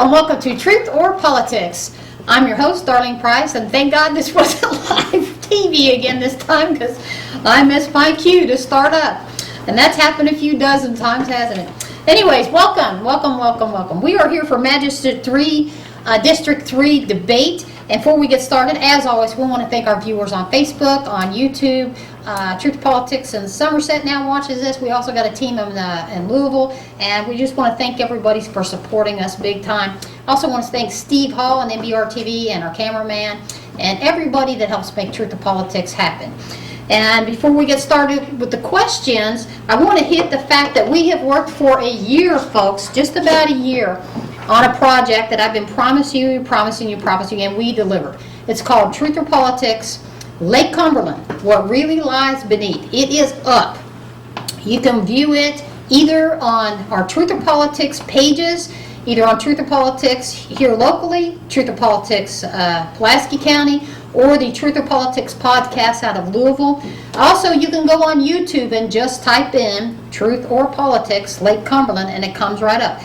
Hello and welcome to Truth or Politics. I'm your host, Darlene Price, and thank God this wasn't live TV again this time because I missed my cue to start up. And that's happened a few dozen times, hasn't it? Anyways, welcome. We are here for Magistrate 3, District 3 debate. And before we get started, as always, we want to thank our viewers on Facebook, on YouTube. Truth Politics in Somerset now watches this. We also got a team in Louisville, and we just want to thank everybody for supporting us big time. Also want to thank Steve Hall and MBRTV and our cameraman and everybody that helps make Truth or Politics happen. And before we get started with the questions, I want to hit the fact that we have worked for a year, folks, just about a year, on a project that I've been promising you, and we delivered. It's called Truth or Politics, Lake Cumberland, what really lies beneath. It is up. You can view it either on our Truth or Politics pages, either on Truth or Politics here locally, Truth or Politics Pulaski County, or the Truth or Politics podcast out of Louisville. Also, you can go on YouTube and just type in Truth or Politics, Lake Cumberland, and it comes right up.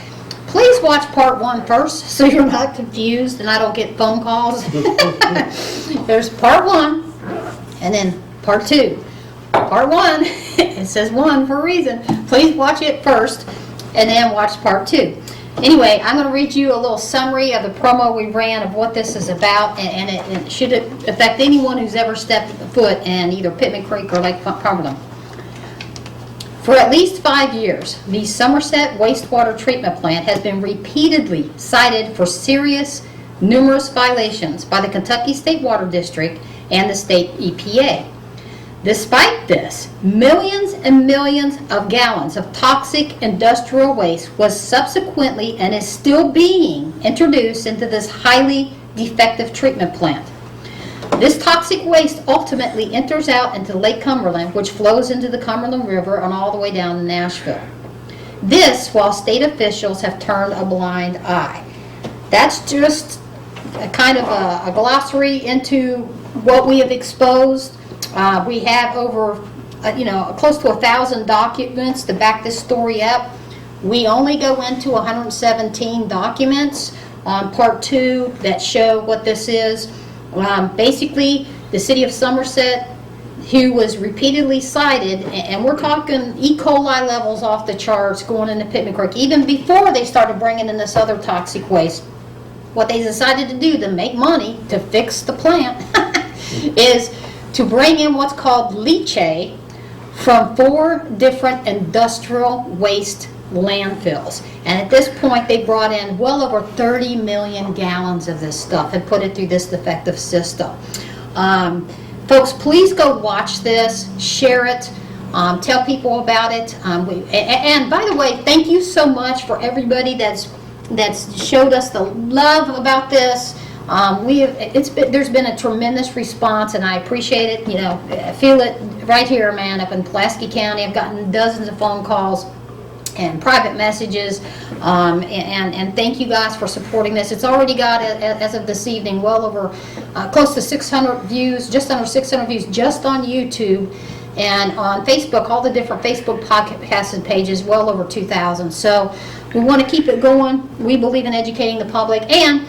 Please watch part 1 first so you're not confused and I don't get phone calls. There's part 1 and then part 2. Part 1, it says 1 for a reason. Please watch it first and then watch part 2. Anyway, I'm going to read you a little summary of the promo we ran of what this is about, and it should affect anyone who's ever stepped foot in either Pittman Creek or Lake Cumberland. For at least 5 years, the Somerset wastewater treatment plant has been repeatedly cited for numerous violations by the Kentucky State Water District and the state EPA. Despite this, millions and millions of gallons of toxic industrial waste was subsequently and is still being introduced into this highly defective treatment plant. This toxic waste ultimately enters out into Lake Cumberland, which flows into the Cumberland River and all the way down to Nashville. This, while state officials have turned a blind eye. That's just a kind of a glossary into what we have exposed. We have over, close to 1,000 documents to back this story up. We only go into 117 documents on part 2 that show what this is. Basically, the city of Somerset, who was repeatedly cited, and we're talking E. coli levels off the charts going into Pittman Creek, even before they started bringing in this other toxic waste. What they decided to do to make money to fix the plant is to bring in what's called leachate from 4 different industrial waste landfills. And at this point, they brought in well over 30 million gallons of this stuff and put it through this defective system. Folks, please go watch this, share it, tell people about it. And by the way, thank you so much for everybody that's showed us the love about this. There's been a tremendous response, and I appreciate it. I feel it right here, man, up in Pulaski County. I've gotten dozens of phone calls and private messages, and thank you guys for supporting this. It's already got, as of this evening, well over close to 600 views, just under 600 views just on YouTube, and on Facebook, all the different Facebook podcast pages, well over 2,000. So we want to keep it going. We believe in educating the public, and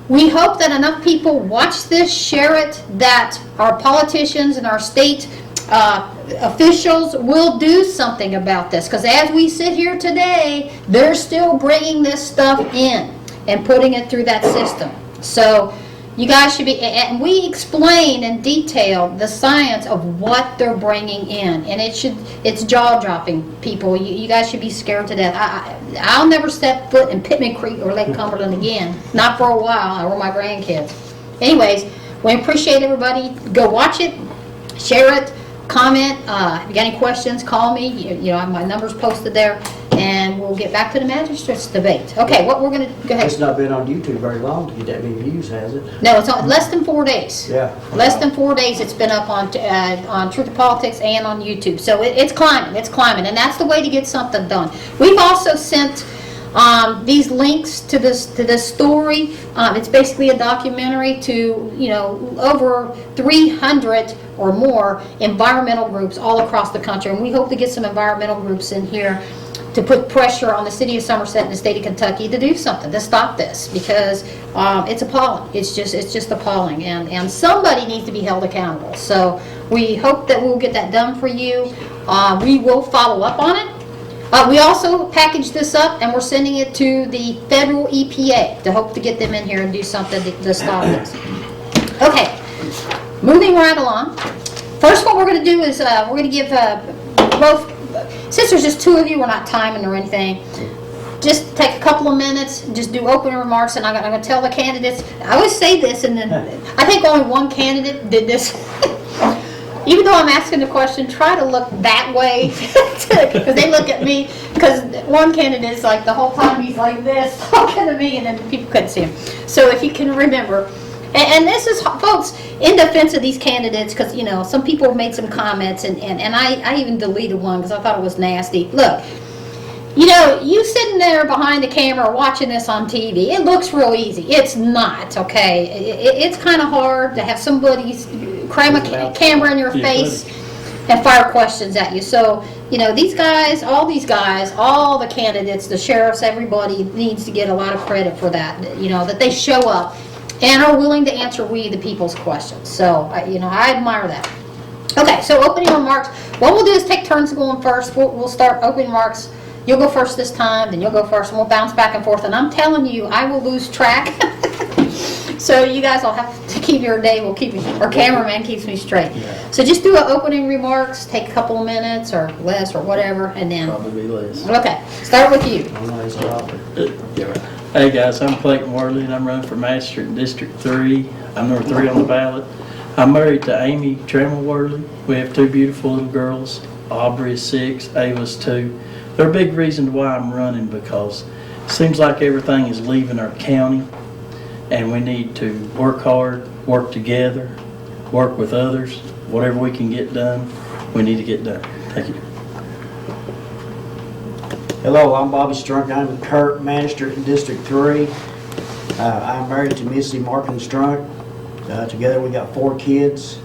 we hope that enough people watch this, share it, that our politicians and our state officials will do something about this, because as we sit here today, they're still bringing this stuff in and putting it through that system. So you guys should be, and we explain in detail the science of what they're bringing in, and it's jaw-dropping, people. You guys should be scared to death. I'll never step foot in Pittman Creek or Lake Cumberland again, not for a while, or my grandkids. Anyways, we appreciate everybody. Go watch it, share it, comment. If you got any questions, call me. My number's posted there, and we'll get back to the Magistrates debate. Okay, what we're going to go ahead. It's not been on YouTube very long to get that many views, has it? No, it's on less than 4 days. Yeah. Less than 4 days it's been up on Truth or Politics and on YouTube. So it's climbing, and that's the way to get something done. We've also sent these links to this story. It's basically a documentary to over 300 or more environmental groups all across the country, and we hope to get some environmental groups in here to put pressure on the city of Somerset and the state of Kentucky to do something, to stop this, because it's appalling. It's just appalling, and somebody needs to be held accountable. So we hope that we'll get that done for you. We will follow up on it. We also packaged this up and we're sending it to the federal EPA to hope to get them in here and do something to stop this. Okay, moving right along. First, what we're going to do is we're going to give both, since there's just two of you, we're not timing or anything, just take a couple of minutes, just do opening remarks, and I'm going to tell the candidates. I always say this, and then I think only one candidate did this. Even though I'm asking the question, try to look that way, because they look at me, because one candidate is like the whole time he's like this, talking to me, and then people couldn't see him. So if you can remember, and this is, folks, in defense of these candidates, because, you know, some people have made some comments, and I even deleted one because I thought it was nasty. Look, you know, you sitting there behind the camera watching this on TV, it looks real easy. It's not, okay? It's kind of hard to have somebody cram a camera in your face and fire questions at you. So, you know, these guys, all the candidates, the sheriffs, everybody needs to get a lot of credit for that, you know, that they show up and are willing to answer we, the people's questions. So, you know, I admire that. Okay, so opening remarks. What we'll do is take turns going first. We'll start opening remarks. You'll go first this time, then you'll go first, and we'll bounce back and forth. And I'm telling you, I will lose track. So you guys will have to keep your day. We'll keep our cameraman keeps me straight. Yeah. So just do an opening remarks. Take a couple of minutes or less or whatever, and then probably less. Okay, start with you. Hey guys, I'm Clayton Worley, and I'm running for Magistrate in District 3. I'm number 3 on the ballot. I'm married to Amy Trammell Worley. We have 2 beautiful little girls. Aubrey is 6, Ava's 2. They're a big reason why I'm running, because it seems like everything is leaving our county, and we need to work hard, work together, work with others. Whatever we can get done, we need to get done. Thank you. Hello, I'm Bobby Strunk. I'm the current Magistrate in District 3. I'm married to Missy Markin Strunk. Together we got 4 kids.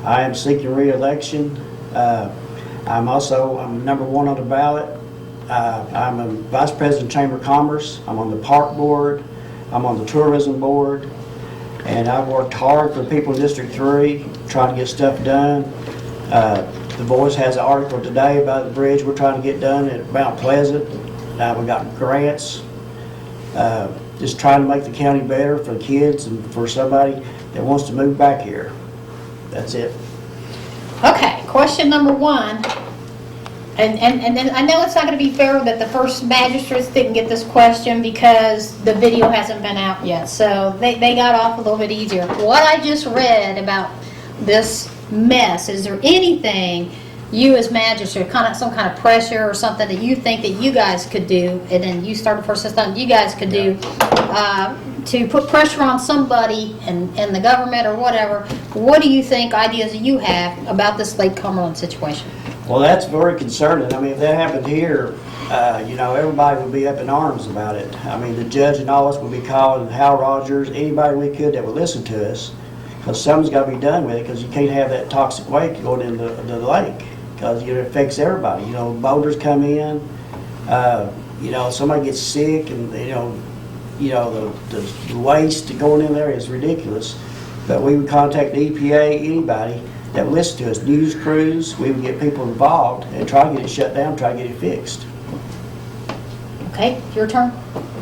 I am seeking re-election. I'm number 1 on the ballot. I'm a Vice President of Chamber of Commerce. I'm on the Park Board. I'm on the Tourism Board. And I've worked hard for people in District 3, trying to get stuff done. The Voice has an article today about the bridge we're trying to get done at Mount Pleasant. We got grants. Just trying to make the county better for the kids and for somebody that wants to move back here. That's it. Okay, question number 1. And then I know it's not going to be fair that the first magistrates didn't get this question because the video hasn't been out yet. So they got off a little bit easier. What I just read about this mess, is there anything you as magistrate, some kind of pressure or something that you think that you guys could do, and then you started first this time, you guys could do to put pressure on somebody and the government or whatever? What do you think, ideas that you have about this Lake Cumberland situation? Well, that's very concerning. I mean, if that happened here, you know, everybody would be up in arms about it. I mean, the judge and all us would be calling Hal Rogers, anybody we could that would listen to us, because something's got to be done with it, because you can't have that toxic waste going into the lake, because it affects everybody. You know, boaters come in, you know, somebody gets sick, and you know the waste going in there is ridiculous. But we would contact the EPA, anybody that would listen to us, news crews. We would get people involved and try to get it shut down, try to get it fixed. Okay, your turn.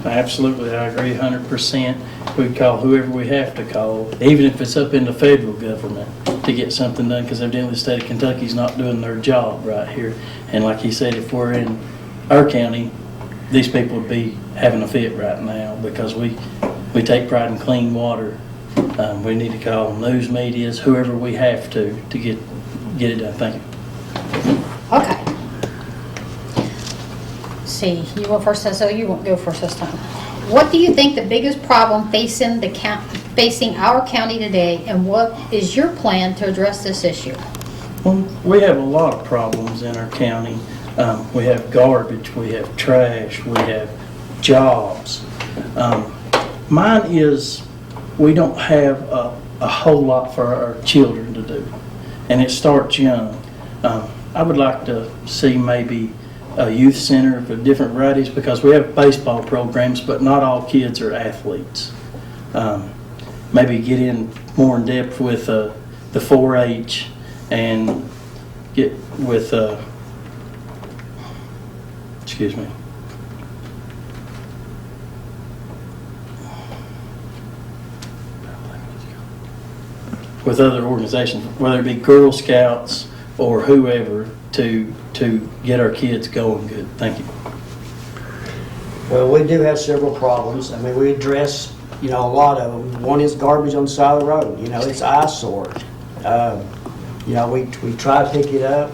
Absolutely, I agree 100%. We'd call whoever we have to call, even if it's up in the federal government, to get something done, because evidently the state of Kentucky's not doing their job right here. And like he said, if we're in our county, these people would be having a fit right now, because we take pride in clean water. We need to call news medias, whoever we have to get it done. Thank you. Okay. See, you go first, so you won't go first this time. What do you think the biggest problem facing our county today, and what is your plan to address this issue? Well, we have a lot of problems in our county. We have garbage, we have trash, we have jobs. Mine is, we don't have a whole lot for our children to do, and it starts young. I would like to see maybe a youth center for different varieties, because we have baseball programs, but not all kids are athletes. Maybe get in more in depth with the 4-H and get with, excuse me, with other organizations, whether it be Girl Scouts or whoever, to get our kids going good. Thank you. Well, we do have several problems. I mean, we address, a lot of them. One is garbage on the side of the road. It's eyesore. We try to pick it up.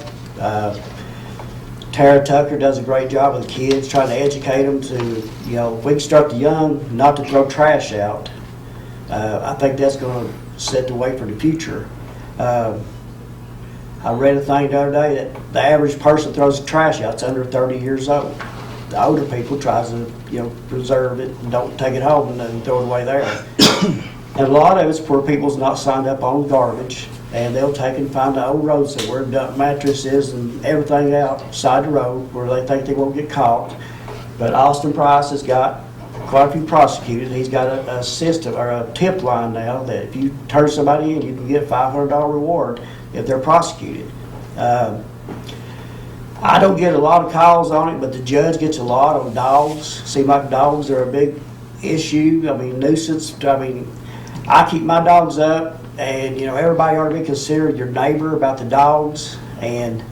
Tara Tucker does a great job with the kids, trying to educate them to, if we can start the young not to throw trash out, I think that's going to set the way for the future. I read a thing the other day that the average person throws trash out is under 30 years old. The older people tries to, preserve it and don't take it home and then throw it away there. And a lot of it's poor people's not signed up on garbage, and they'll take and find the old roads that where dump mattresses and everything outside the road where they think they won't get caught. But Austin Price has got quite a few prosecuted. He's got a system or a tip line now that if you turn somebody in, you can get a $500 reward if they're prosecuted. I don't get a lot of calls on it, but the judge gets a lot on dogs. Seem like dogs are a big issue. I mean, nuisance. I mean, I keep my dogs up, and everybody ought to be considered your neighbor about the dogs, and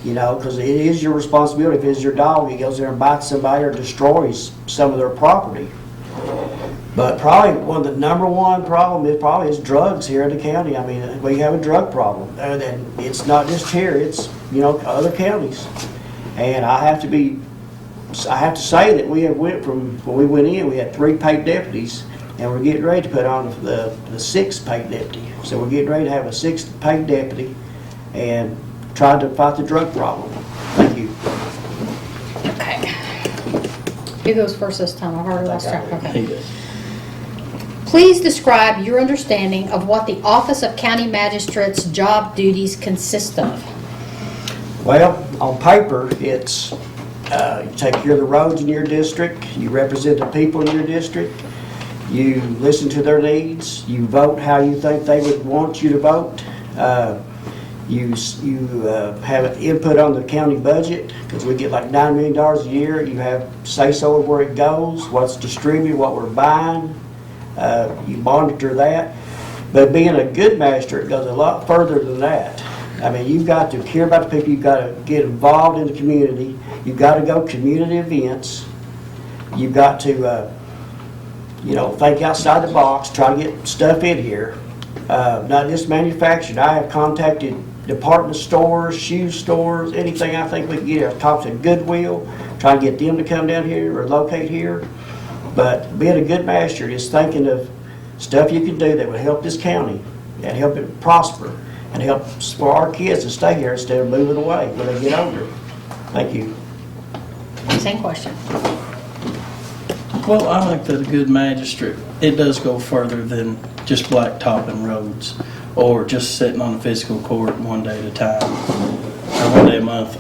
because it is your responsibility. If it's your dog, he goes there and bites somebody or destroys some of their property. But probably one of the number one problem is drugs here in the county. I mean, we have a drug problem, and it's not just here; it's other counties. And I have to say that we have went from when we went in, we had 3 paid deputies, and we're getting ready to put on the 6th paid deputy. So we're getting ready to have a 6th paid deputy, and trying to fight the drug problem. Thank you. Okay. Who goes first this time? I've already lost track. Okay. He does. Please describe your understanding of what the Office of County Magistrates' job duties consist of. Well, on paper, it's you take care of the roads in your district, you represent the people in your district, you listen to their needs, you vote how you think they would want you to vote, you have an input on the county budget, because we get like $9 million a year. You have say-so of where it goes, what's distributed, what we're buying. You monitor that. But being a good magistrate goes a lot further than that. I mean, you've got to care about the people. You've got to get involved in the community. You've got to go community events. You've got to, think outside the box, try to get stuff in here. Not just manufactured. I have contacted department stores, shoe stores, anything I think we can get. I've talked to Goodwill, try to get them to come down here or locate here. But being a good magistrate is thinking of stuff you can do that would help this county and help it prosper and help for our kids to stay here instead of moving away when they get older. Thank you. Same question. Well, I think that a good magistrate, it does go further than just blacktopping roads or just sitting on the fiscal court one day at a time or one day a month.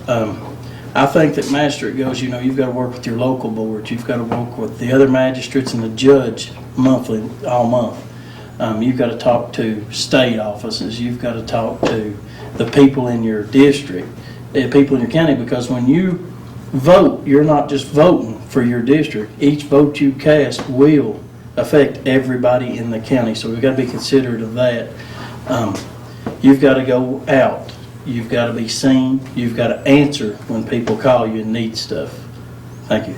I think that magistrate goes, you've got to work with your local boards. You've got to work with the other magistrates and the judge monthly, all month. You've got to talk to state offices. You've got to talk to the people in your district, the people in your county, because when you vote, you're not just voting for your district. Each vote you cast will affect everybody in the county, so we've got to be considerate of that. You've got to go out. You've got to be seen. You've got to answer when people call you and need stuff. Thank you.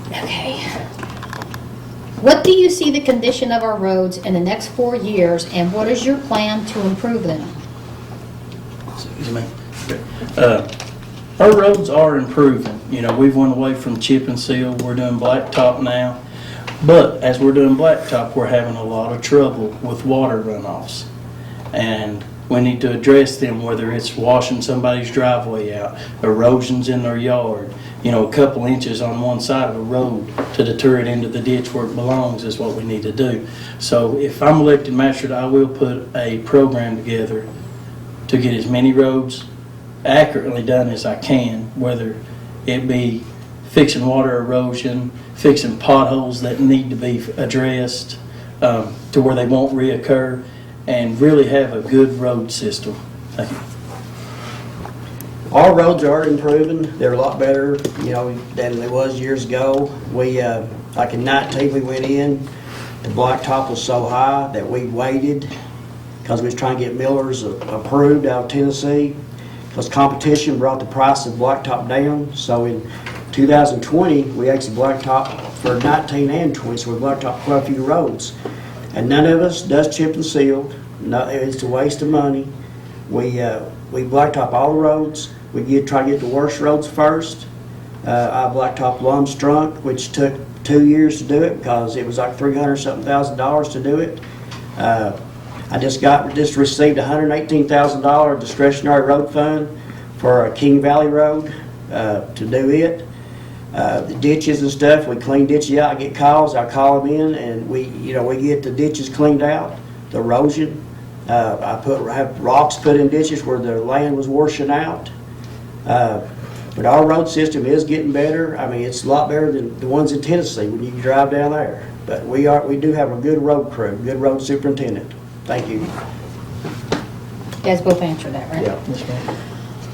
Okay. What do you see the condition of our roads in the next 4 years, and what is your plan to improve them? Excuse me. Our roads are improving. We've went away from chip and seal. We're doing blacktop now. But as we're doing blacktop, we're having a lot of trouble with water runoffs. And we need to address them, whether it's washing somebody's driveway out, erosions in their yard, a couple inches on one side of a road to deter it into the ditch where it belongs is what we need to do. So if I'm elected magistrate, I will put a program together to get as many roads accurately done as I can, whether it be fixing water erosion, fixing potholes that need to be addressed to where they won't reoccur, and really have a good road system. Thank you. Our roads are improving. They're a lot better, than they was years ago. We, like in 19, we went in, the blacktop was so high that we waited because we was trying to get millers approved out of Tennessee, because competition brought the price of blacktop down. So in 2020, we actually blacktop for 19 and 20, so we blacktop quite a few roads. And none of us does chip and seal. No, it's a waste of money. We blacktop all the roads. We try to get the worst roads first. I blacktop Lum Strunk, which took 2 years to do it because it was like $300,000 to do it. I just received $118,000 discretionary road fund for King Valley Road to do it. The ditches and stuff, we clean ditches out. I get calls, I call them in, and we get the ditches cleaned out, the erosion. I have rocks put in ditches where the land was washing out. But our road system is getting better. I mean, it's a lot better than the ones in Tennessee when you drive down there. But we do have a good road crew, good road superintendent. Thank you. You guys both answered that, right? Yeah. Yes, ma'am.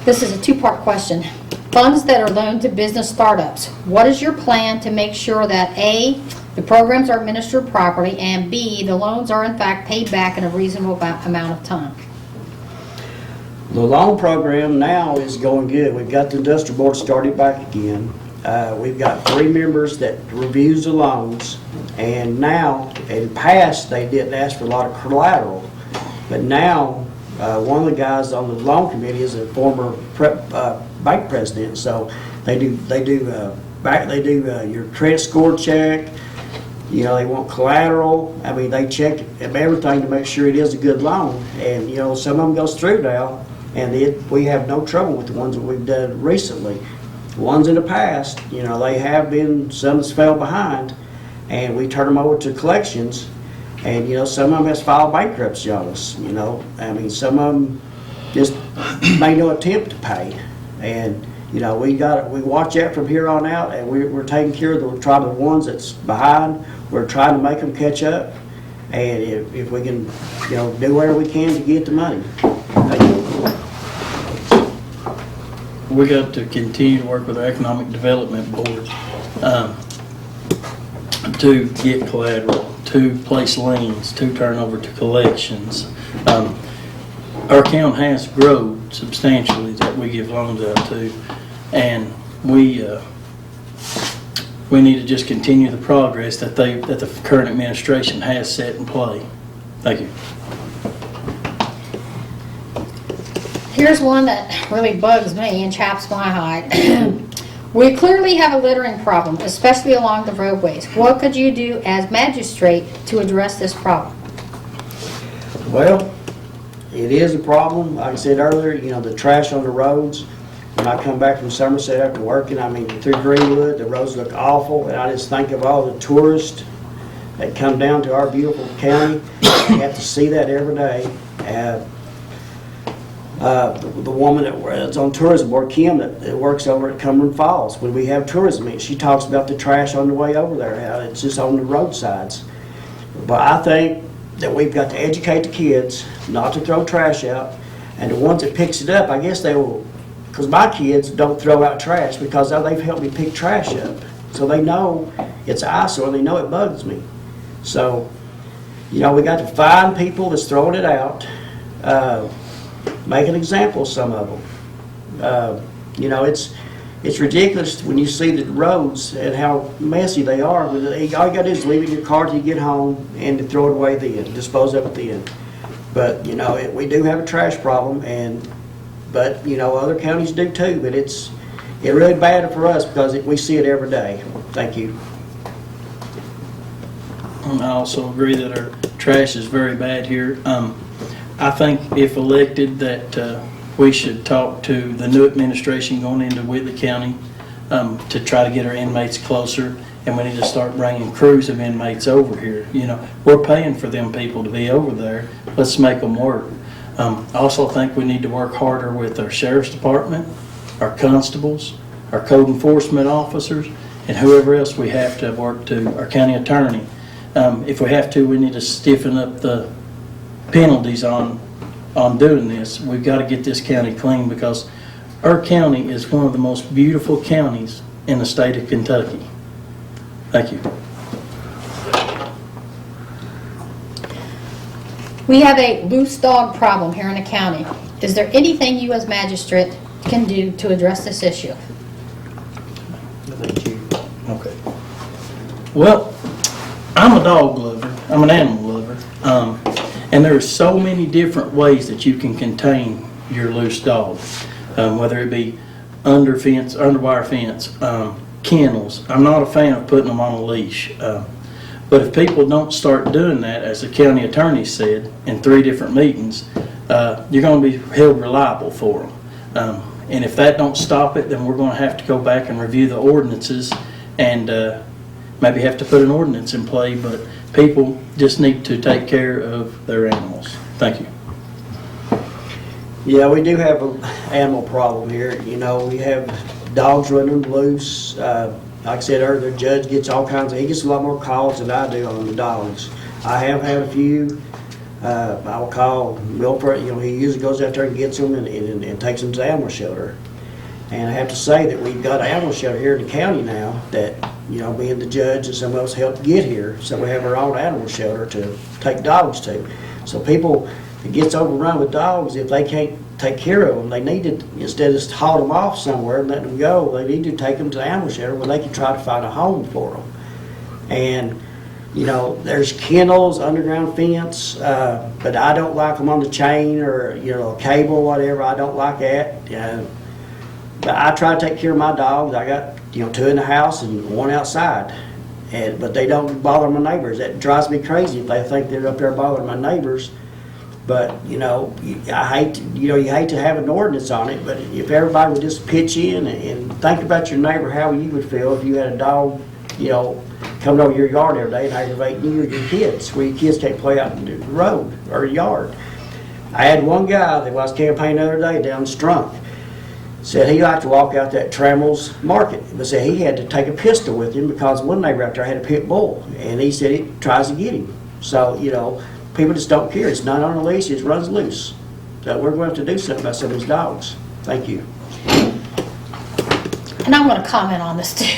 This is a two-part question. Funds that are loaned to business startups. What is your plan to make sure that A, the programs are administered properly, and B, the loans are in fact paid back in a reasonable amount of time? The loan program now is going good. We've got the industrial board started back again. We've got 3 members that reviews the loans, and now, in the past, they didn't ask for a lot of collateral, but now, one of the guys on the loan committee is a former bank president, so they do your credit score check. They want collateral. I mean, they check everything to make sure it is a good loan, and some of them goes through now, and we have no trouble with the ones that we've done recently. The ones in the past, they have been, some that's fell behind, and we turn them over to collections, and some of them has filed bankruptcy on us. I mean, some of them just made no attempt to pay, and we watch that from here on out, and we're taking care of the ones that's behind. We're trying to make them catch up, and if we can, do whatever we can to get the money. Thank you. We got to continue to work with our Economic Development Board to get collateral, to place liens, to turn over to collections. Our account has grown substantially that we give loans out to, and we need to just continue the progress that the current administration has set in play. Thank you. Here's one that really bugs me and chaps my hide. We clearly have a littering problem, especially along the roadways. What could you do as magistrate to address this problem? Well, it is a problem. Like I said earlier, the trash on the roads. When I come back from Somerset after working, through Greenwood, the roads look awful, and I just think of all the tourists that come down to our beautiful county. I have to see that every day. The woman that's on tourism board, Kim, that works over at Cumberland Falls, when we have tourism meetings, she talks about the trash on the way over there, how it's just on the roadsides. But I think that we've got to educate the kids not to throw trash out, and the ones that picks it up, I guess they will, because my kids don't throw out trash because they've helped me pick trash up. So they know it's an eyesore, they know it bugs me. So, we got to find people that's throwing it out, make an example of some of them. It's ridiculous when you see the roads and how messy they are. All you got to do is leave it in your car till you get home and to throw it away then, dispose of it then. But, we do have a trash problem, but other counties do too, but it's really bad for us because we see it every day. Thank you. I also agree that our trash is very bad here. I think if elected that we should talk to the new administration going into Whitley County to try to get our inmates closer, and we need to start bringing crews of inmates over here. We're paying for them people to be over there. Let's make them work. I also think we need to work harder with our sheriff's department, our constables, our code enforcement officers, and whoever else we have to work to, our county attorney. If we have to, we need to stiffen up the penalties on doing this. We've got to get this county clean because our county is one of the most beautiful counties in the state of Kentucky. Thank you. We have a loose dog problem here in the county. Is there anything you as magistrate can do to address this issue? Okay. Well, I'm a dog lover. I'm an animal lover. And there are so many different ways that you can contain your loose dog, whether it be under wire fence, kennels. I'm not a fan of putting them on a leash. But if people don't start doing that, as the county attorney said in 3 different meetings, you're going to be held reliable for them. And if that don't stop it, then we're going to have to go back and review the ordinances and maybe have to put an ordinance in play. But people just need to take care of their animals. Thank you. Yeah, we do have an animal problem here. You know, we have dogs running loose. Like I said earlier, the judge gets he gets a lot more calls than I do on the dogs. I have had a few. I will call Milford, he usually goes out there and gets them and takes them to the animal shelter. And I have to say that we've got an animal shelter here in the county now that, me and the judge and some of us helped get here. So we have our own animal shelter to take dogs to. So people, if it gets overrun with dogs, if they can't take care of them, they need to, instead of just haul them off somewhere and let them go, they need to take them to the animal shelter where they can try to find a home for them. And there's kennels, underground fence, but I don't like them on the chain or, cable, whatever. I don't like that. But I try to take care of my dogs. I got, 2 in the house and 1 outside. But they don't bother my neighbors. That drives me crazy if they think they're up there bothering my neighbors. But, I hate to, you hate to have an ordinance on it, but if everybody would just pitch in and think about your neighbor, how you would feel if you had a dog, coming over your yard every day and aggravating you and your kids, where your kids can't play out in the road or yard. I had one guy that was campaigning the other day down Strunk. Said he liked to walk out that Trammell's Market, but said he had to take a pistol with him because one neighbor out there had a pit bull, and he said it tries to get him. So, people just don't care. It's not on a leash, it runs loose. So we're going to have to do something about some of these dogs. Thank you. And I want to comment on this too.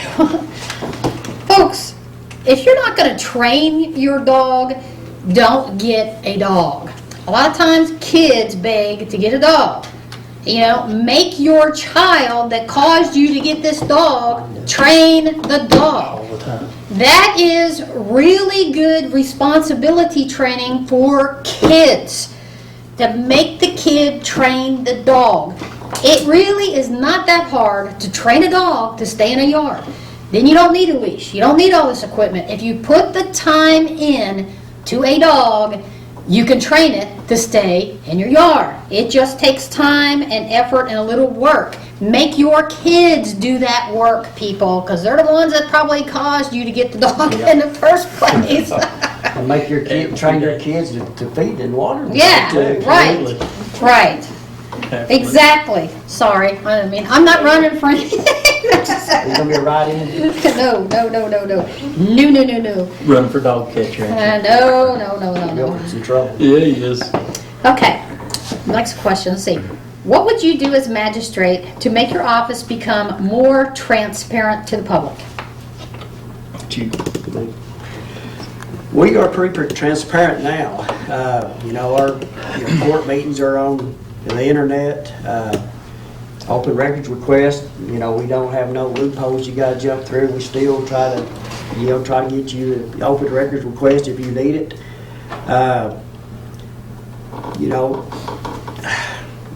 Folks, if you're not going to train your dog, don't get a dog. A lot of times kids beg to get a dog. Make your child that caused you to get this dog, train the dog. All the time. That is really good responsibility training for kids, to make the kid train the dog. It really is not that hard to train a dog to stay in a yard. Then you don't need a leash. You don't need all this equipment. If you put the time in to a dog, you can train it to stay in your yard. It just takes time and effort and a little work. Make your kids do that work, people, because they're the ones that probably caused you to get the dog in the first place. And make your train your kids to feed and water them. Yeah, Absolutely. right. Absolutely. Exactly. Sorry. I mean, I'm not running for anything. You're going to be right in. No. No. Run for dog catcher. No. It's in trouble. Yeah, he is. Okay, next question, let's see. What would you do as magistrate to make your office become more transparent to the public? We are pretty transparent now. Our court meetings are on the internet. Open records request, we don't have no loopholes you gotta jump through. We still try to get you an open records request if you need it.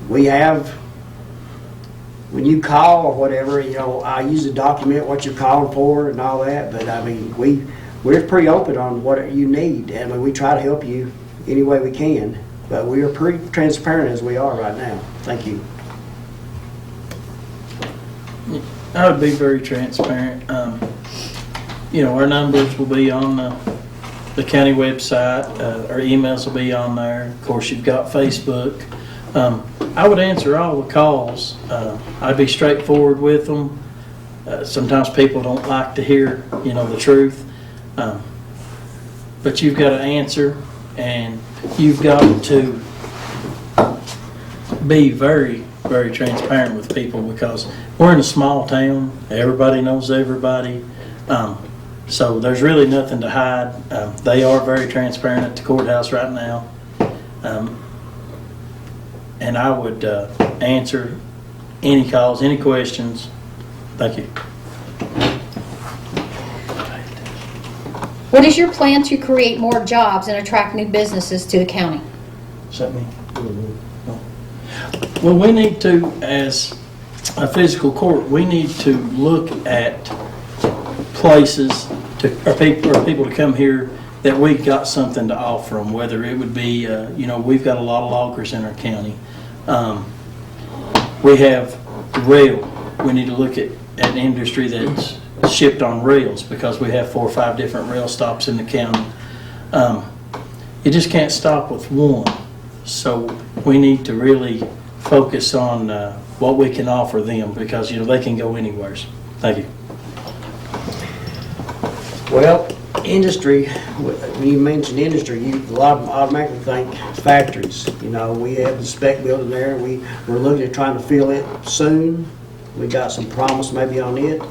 We have, when you call or whatever, I usually document what you're calling for and all that, but I mean, we're pretty open on what you need. I mean, we try to help you any way we can, but we are pretty transparent as we are right now. Thank you. I would be very transparent. Our numbers will be on the county website. Our emails will be on there. Of course, you've got Facebook. I would answer all the calls. I'd be straightforward with them. Sometimes people don't like to hear, the truth. But you've got to answer, and you've got to be very, very transparent with people, because we're in a small town. Everybody knows everybody. So there's really nothing to hide. They are very transparent at the courthouse right now. And I would answer any calls, any questions. Thank you. What is your plan to create more jobs and attract new businesses to the county? Does that mean? Well, we need to, as a physical court, we need to look at places or people to come here that we've got something to offer them, whether it would be, we've got a lot of loggers in our county. We have rail. We need to look at an industry that's shipped on rails, because we have 4 or 5 different rail stops in the county. You just can't stop with one. So we need to really focus on what we can offer them, because, they can go anywhere. Thank you. Well, industry, when you mention industry, a lot of them automatically think factories. We have the spec building there. We're looking at trying to fill it soon. We got some promise maybe on it.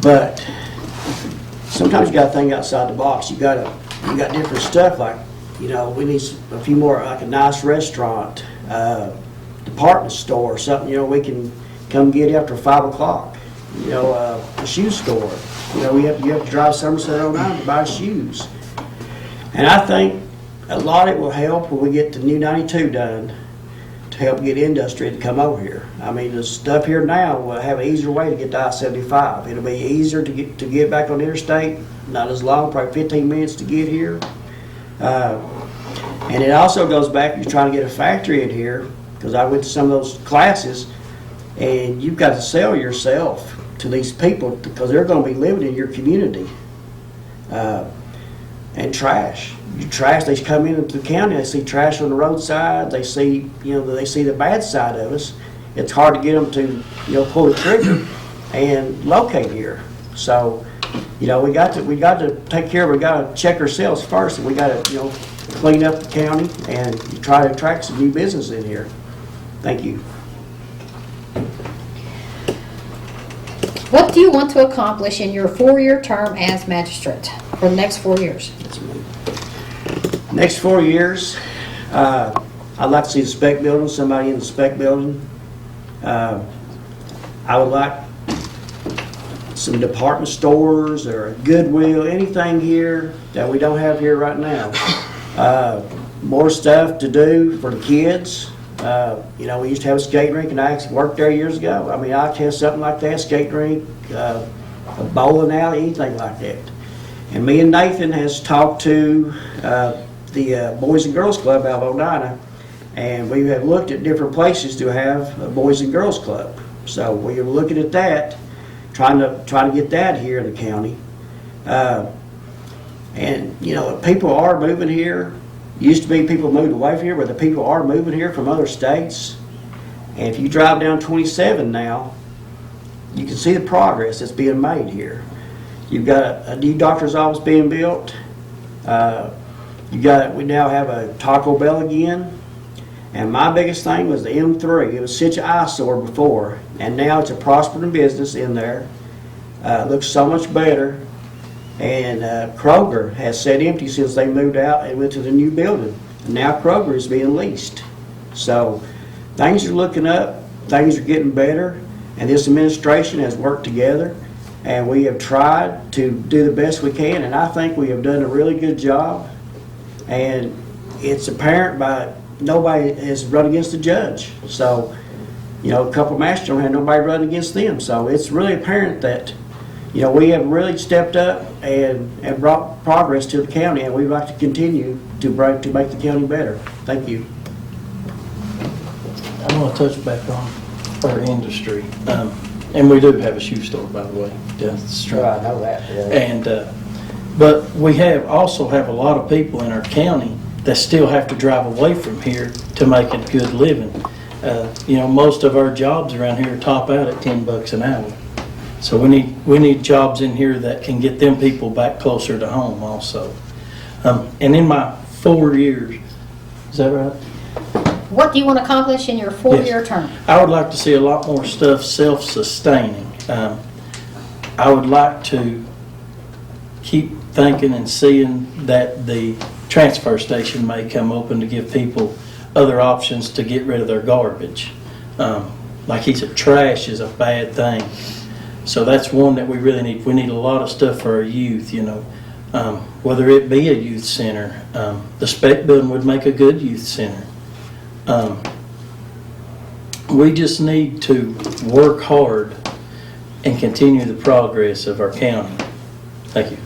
But sometimes you got to think outside the box. You got different stuff like, we need a few more, like a nice restaurant, department store, or something, we can come get after 5 o'clock. A shoe store. You have to drive Somerset 09 to buy shoes. And I think a lot of it will help when we get the new 92 done, to help get industry to come over here. I mean, the stuff here now will have an easier way to get to I-75. It'll be easier to get back on the interstate, not as long, probably 15 minutes to get here. And it also goes back, you're trying to get a factory in here, because I went to some of those classes, and you've got to sell yourself to these people, because they're going to be living in your community. And trash. They come into the county, they see trash on the roadside, they see, they see the bad side of us. It's hard to get them to, pull the trigger and locate here. So, we got to take care of it. We got to check ourselves first, and we got to, clean up the county and try to attract some new business in here. Thank you. What do you want to accomplish in your 4-year term as magistrate for the next 4 years? Next 4 years, I'd like to see the spec building, somebody in the spec building. I would like some department stores or a Goodwill, anything here that we don't have here right now. More stuff to do for the kids. We used to have a skate rink, and I actually worked there years ago. I mean, I could have something like that, skate rink, a bowling alley, anything like that. And me and Nathan has talked to the Boys and Girls Club out of Odina, and we have looked at different places to have a Boys and Girls Club. So we are looking at that, trying to get that here in the county. And people are moving here. Used to be people moved away from here, but the people are moving here from other states. And if you drive down 27 now, you can see the progress that's being made here. You've got a new doctor's office being built. We now have a Taco Bell again. And my biggest thing was the M3. It was such an eyesore before, and now it's a prospering business in there. It looks so much better. And Kroger has sat empty since they moved out and went to the new building. And now Kroger is being leased. So things are looking up, things are getting better, and this administration has worked together, and we have tried to do the best we can, and I think we have done a really good job. And it's apparent nobody has run against the judge. So, a couple of masters don't have nobody run against them. So it's really apparent that we have really stepped up and brought progress to the county, and we'd like to continue to make the county better. Thank you. I want to touch back on our industry. And we do have a shoe store, by the way, down the street. I know that. Yeah. And, but we also have a lot of people in our county that still have to drive away from here to make a good living. You know, most of our jobs around here top out at $10 an hour. So we need jobs in here that can get them people back closer to home also. And in my 4 years, is that right? What do you want to accomplish in your 4-year Yes. term? I would like to see a lot more stuff self-sustaining. I would like to keep thinking and seeing that the transfer station may come open to give people other options to get rid of their garbage. Like he said, trash is a bad thing. So that's one that we really need. We need a lot of stuff for our youth, you know. Whether it be a youth center, the spec building would make a good youth center. We just need to work hard and continue the progress of our county. Thank you.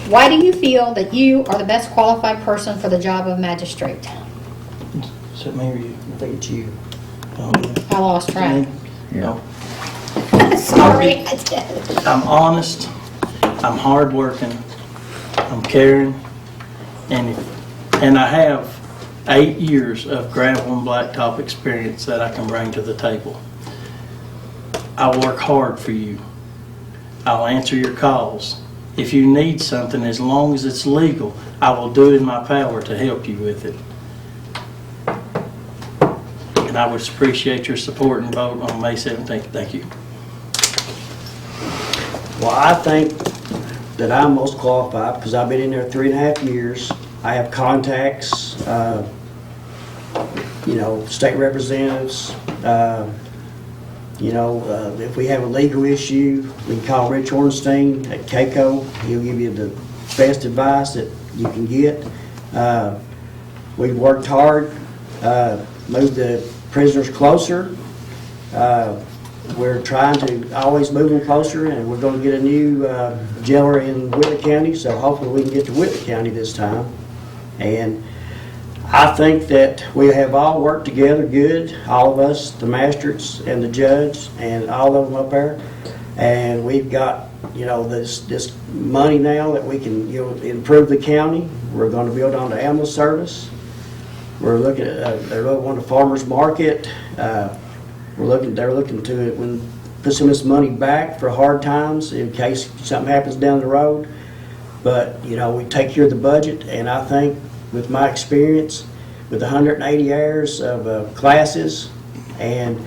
Why do you feel that you are the best qualified person for the job of magistrate? Is that me or you? I think it's you. I lost track. No. Sorry, I did. I'm honest, I'm hardworking, I'm caring, and I have 8 years of gravel and blacktop experience that I can bring to the table. I work hard for you. I'll answer your calls. If you need something, as long as it's legal, I will do in my power to help you with it. And I would appreciate your support and vote on May 17th. Thank you. Well, I think that I'm most qualified because I've been in there 3.5 years. I have contacts, you know, state representatives. If we have a legal issue, we can call Rich Ornstein at CAECO. He'll give you the best advice that you can get. We've worked hard, moved the prisoners closer. We're trying to always move them closer, and we're going to get a new jailer in Whitley County, so hopefully we can get to Whitley County this time. And I think that we have all worked together good, all of us, the magistrates and the judge and all of them up there. And we've got, you know, this money now that we can, you know, improve the county. We're going to build on the ambulance service. We're looking at, they're looking on the farmer's market. They're looking to put some of this money back for hard times in case something happens down the road. But, you know, we take care of the budget, and I think with my experience, with 180 hours of classes, and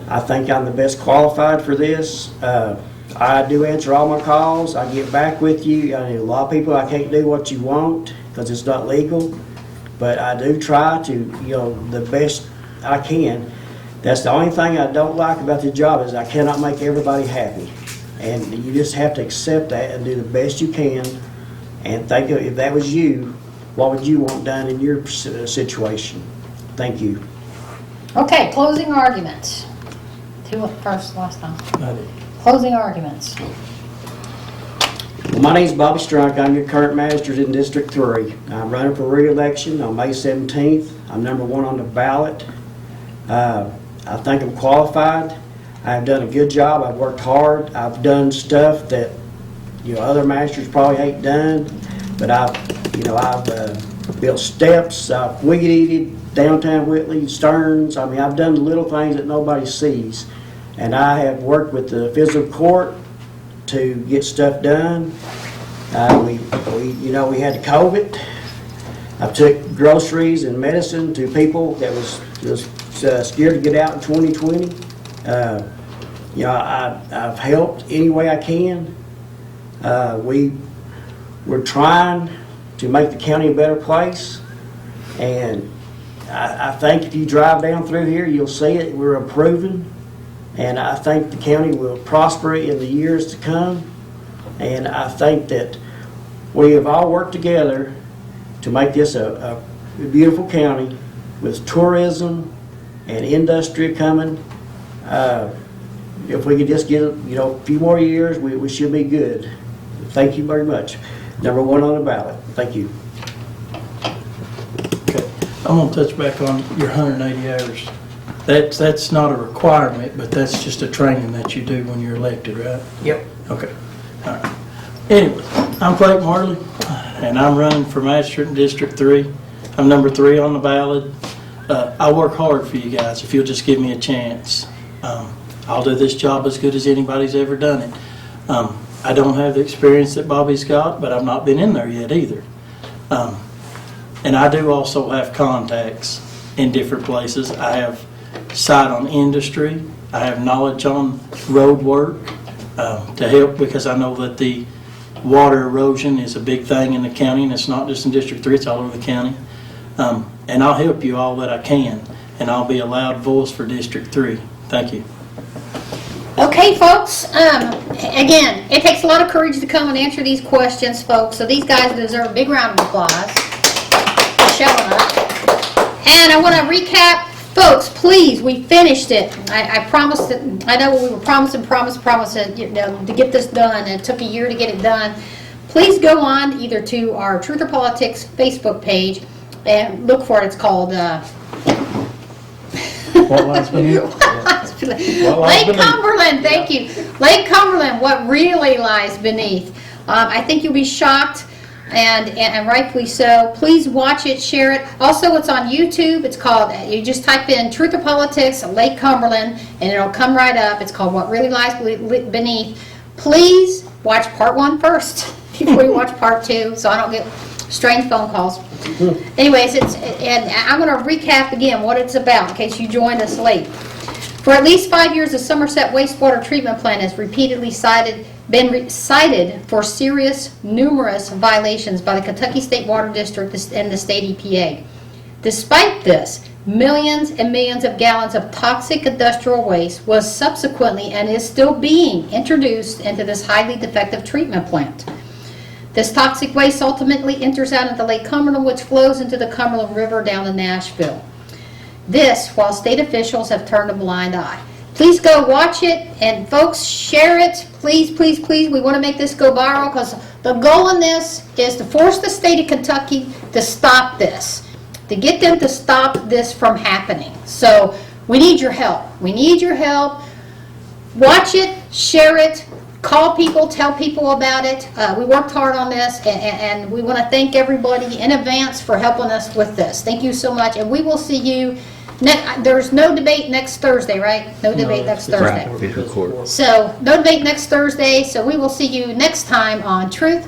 I think I'm the best qualified for this. I do answer all my calls. I get back with you. I mean, a lot of people, I can't do what you want because it's not legal, but I do try to, you know, the best I can. That's the only thing I don't like about the job is I cannot make everybody happy. And you just have to accept that and do the best you can. And think of, if that was you, what would you want done in your situation? Thank you. Okay, closing arguments. Who went first last time? I did. Closing arguments. Well, my name is Bobby Strunk. I'm your current magistrate in District 3. I'm running for re-election on May 17th. I'm number 1 on the ballot. I think I'm qualified. I've done a good job. I've worked hard. I've done stuff that, you know, other magistrates probably ain't done. But I've built steps. I've wicket-eated downtown Whitley, Stearns. I mean, I've done the little things that nobody sees. And I have worked with the physical court to get stuff done. We had the COVID. I took groceries and medicine to people that was scared to get out in 2020. I've helped any way I can. We're trying to make the county a better place, and I think if you drive down through here, you'll see it. We're improving, and I think the county will prosper in the years to come. And I think that we have all worked together to make this a beautiful county with tourism and industry coming. If we could just get, you know, a few more years, we should be good. Thank you very much. Number 1 on the ballot. Thank you. Okay. I'm going to touch back on your 180 hours. That's not a requirement, but that's just a training that you do when you're elected, right? Yep. Okay. All right. Anyway, I'm Clayton Hartley, and I'm running for Magistrate in District 3. I'm number 3 on the ballot. I work hard for you guys if you'll just give me a chance. I'll do this job as good as anybody's ever done it. I don't have the experience that Bobby's got, but I've not been in there yet either. And I do also have contacts in different places. I have sight on industry. I have knowledge on road work to help, because I know that the water erosion is a big thing in the county, and it's not just in District 3, it's all over the county. And I'll help you all that I can, and I'll be a loud voice for District 3. Thank you. Okay, folks, again, it takes a lot of courage to come and answer these questions, folks, so these guys deserve a big round of applause for showing up. And I want to recap, folks, please, we finished it. I promised it. I know we were promising, you know, to get this done, and it took a year to get it done. Please go on either to our Truth or Politics Facebook page and look for it. It's called What lies beneath? Lake Cumberland, thank you. Lake Cumberland, what really lies beneath. I think you'll be shocked, and rightfully so. Please watch it, share it. Also, it's on YouTube. It's called, you just type in Truth or Politics, Lake Cumberland, and it'll come right up. It's called What Really Lies Beneath. Please watch part 1 first before you watch part 2, so I don't get strange phone calls. Anyways, and I'm going to recap again what it's about in case you joined us late. For at least 5 years, the Somerset wastewater treatment plant has repeatedly been cited for numerous violations by the Kentucky State Water District and the state EPA. Despite this, millions and millions of gallons of toxic industrial waste was subsequently and is still being introduced into this highly defective treatment plant. This toxic waste ultimately enters out into Lake Cumberland, which flows into the Cumberland River down to Nashville. This, while state officials have turned a blind eye. Please go watch it, and folks, share it. Please, please, please. We want to make this go viral, because the goal in this is to force the state of Kentucky to stop this, to get them to stop this from happening. So we need your help. We need your help. Watch it, share it. Call people, tell people about it. We worked hard on this, and we want to thank everybody in advance for helping us with this. Thank you so much, and we will see you. There's no debate next Thursday, right? No debate next Thursday. Right. So, no debate next Thursday, so we will see you next time on Truth.